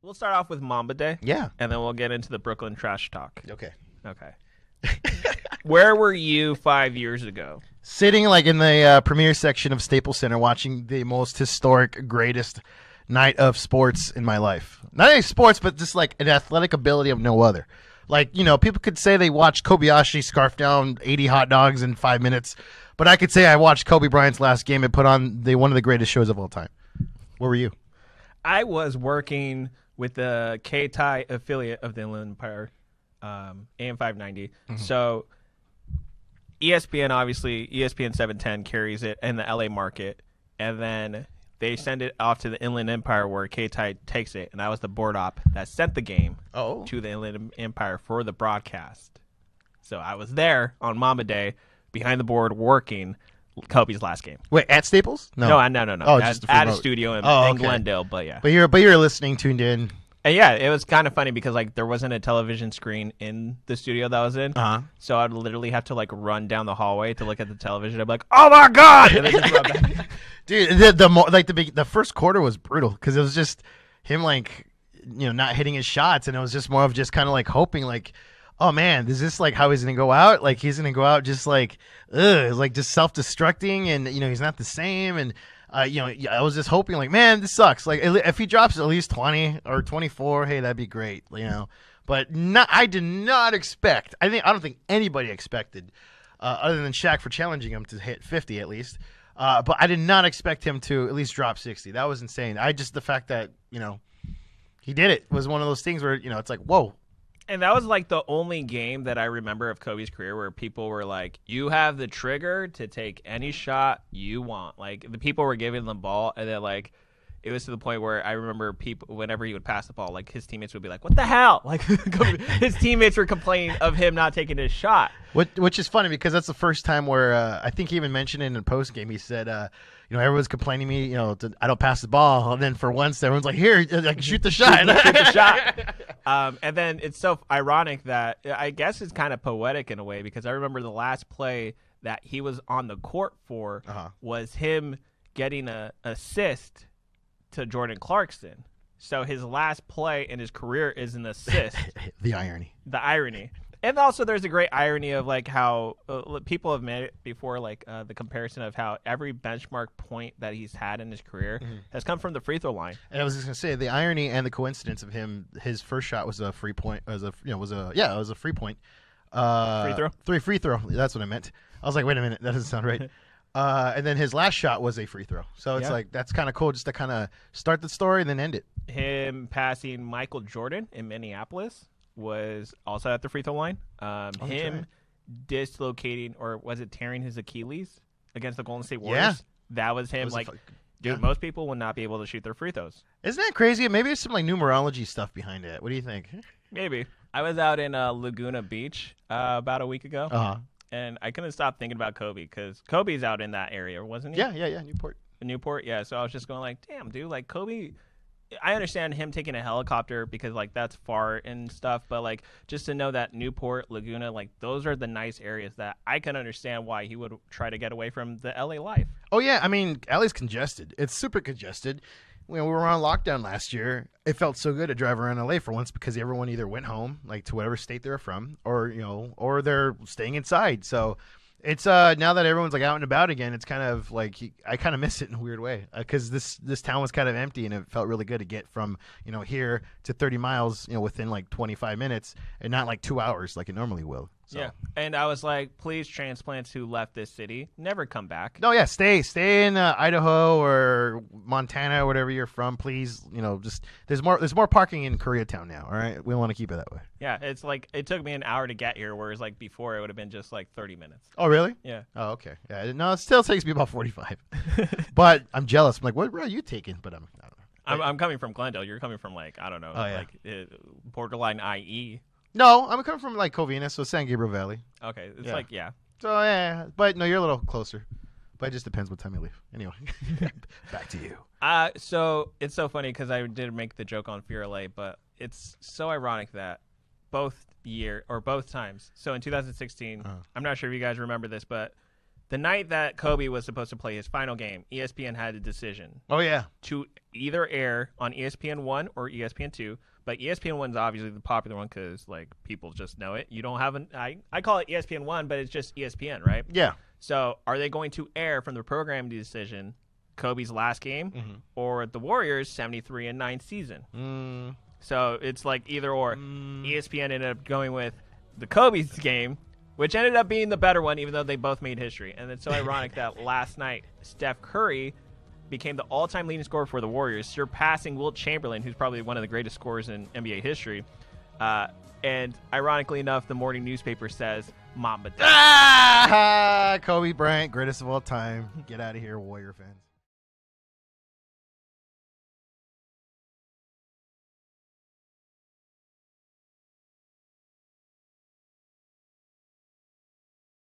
We'll start off with Mamba Day. Yeah. And then we'll get into the Brooklyn trash talk. Okay. Okay. Where were you 5 years ago? Sitting like in the premiere section of Staples Center watching the most historic, greatest night of sports in my life. Not only sports, but just like an athletic ability of no other. Like, people could say they watched Kobayashi scarf down 80 hot dogs in 5 minutes, but I could say I watched Kobe Bryant's last game and put on one of the greatest shows of all time. Where were you? I was working with the K-Tai affiliate of the Inland Empire, AM 590. Mm-hmm. So ESPN, obviously, ESPN 710 carries it in the LA market, and then they send it off to the Inland Empire where K-Tai takes it, and I was the board op that sent the game to the Inland Empire for the broadcast. So I was there on Mamba Day behind the board working Kobe's last game. Wait, at Staples? No. Oh, just at a studio in Glendale, but yeah. But you're listening, tuned in. And yeah, it was kind of funny because like there wasn't a television screen in the studio that I was in, so I'd literally have to like run down the hallway to look at the television. I'd be like, "Oh my god!" And then just run back. Dude, the first quarter was brutal because it was just him like not hitting his shots, and it was just more of just kind of like hoping like, oh man, is this like how he's gonna go out? Like he's gonna go out just like, like just self-destructing, and he's not the same, and. I was just hoping, like, man, this sucks. Like, if he drops at least 20 or 24, hey, that'd be great, But I did not expect. I don't think anybody expected, other than Shaq for challenging him to hit 50 at least. But I did not expect him to at least drop 60. That was insane. The fact that he did it was one of those things where it's like, whoa. And that was like the only game that I remember of Kobe's career where people were like, you have the trigger to take any shot you want. Like the people were giving the ball, and then like it was to the point where I remember people, whenever he would pass the ball, like his teammates would be like, what the hell? Like his teammates were complaining of him not taking his shot. Which is funny because that's the first time where I think he even mentioned it in the post game. He said, everyone's complaining to me, I don't pass the ball. And then for once, everyone's like, here, I can shoot the shot. Shoot the shot. And then it's so ironic that I guess it's kind of poetic in a way because I remember the last play that he was on the court for was him getting an assist to Jordan Clarkson. So his last play in his career is an assist. The irony. And also there's a great irony of like how people have made it before, like the comparison of how every benchmark point that he's had in his career has come from the free throw line. And I was just going to say the irony and the coincidence of his first shot was a free point. It was a free point. Free throw? Free throw. That's what I meant. I was like, wait a minute, that doesn't sound right. And then his last shot was a free throw. So it's like, that's kind of cool just to kind of start the story and then end it. Him passing Jordan in Minneapolis was also at the free throw line. Him dislocating, or was it tearing his Achilles against the Golden State Warriors? Yeah. That was him. Most people would not be able to shoot their free throws. Isn't that crazy? Maybe there's some like numerology stuff behind it. What do you think? Maybe. I was out in Laguna Beach about a week ago. And I couldn't stop thinking about Kobe because Kobe's out in that area, wasn't he? Yeah, Newport, yeah. So I was just going like, damn, dude, like Kobe, I understand him taking a helicopter because like that's far and stuff, but like just to know that Newport, Laguna, like those are the nice areas that I can understand why he would try to get away from the LA life. Oh yeah, I mean, LA's congested. It's super congested. When we were on lockdown last year, it felt so good to drive around LA for once because everyone either went home, like to whatever state they're from, or they're staying inside. So it's now that everyone's like out and about again, it's kind of like I kind of miss it in a weird way because this town was kind of empty and it felt really good to get from here to 30 miles, within like 25 minutes and not like 2 hours like it normally will. So. Yeah, and I was like, please, transplants who left this city, never come back. No, yeah, stay in Idaho or Montana or whatever you're from. Please, just there's more parking in Koreatown now. All right, we want to keep it that way. Yeah, it's like it took me an hour to get here, whereas like before it would have been just like 30 minutes. Oh, really? Yeah. Oh, okay. Yeah, no, it still takes me about 45. But I'm jealous. I'm like, what route are you taking? But I don't know. I'm coming from Glendale. You're coming from like I don't know, borderline IE. No, I'm coming from like Covina, so San Gabriel Valley. Okay, it's like yeah. So yeah, but no, you're a little closer. But it just depends what time you leave. Anyway, back to you. So it's so funny because I did make the joke on Fear LA, but it's so ironic that both times. So in 2016, I'm not sure if you guys remember this, but the night that Kobe was supposed to play his final game, ESPN had a decision Oh yeah. to either air on ESPN 1 or ESPN 2. But ESPN 1 is obviously the popular one because like people just know it. You don't have I call it ESPN 1, but it's just ESPN, right? Yeah. So are they going to air from the programming decision Kobe's last game or the Warriors' 73-9 season? So it's like either or. ESPN ended up going with the Kobe's game, which ended up being the better one, even though they both made history. And it's so ironic that last night Steph Curry became the all-time leading scorer for the Warriors, surpassing Wilt Chamberlain, who's probably one of the greatest scorers in NBA history. And ironically enough, the morning newspaper says Mamba. Kobe Bryant, greatest of all time. Get out of here, Warrior fans.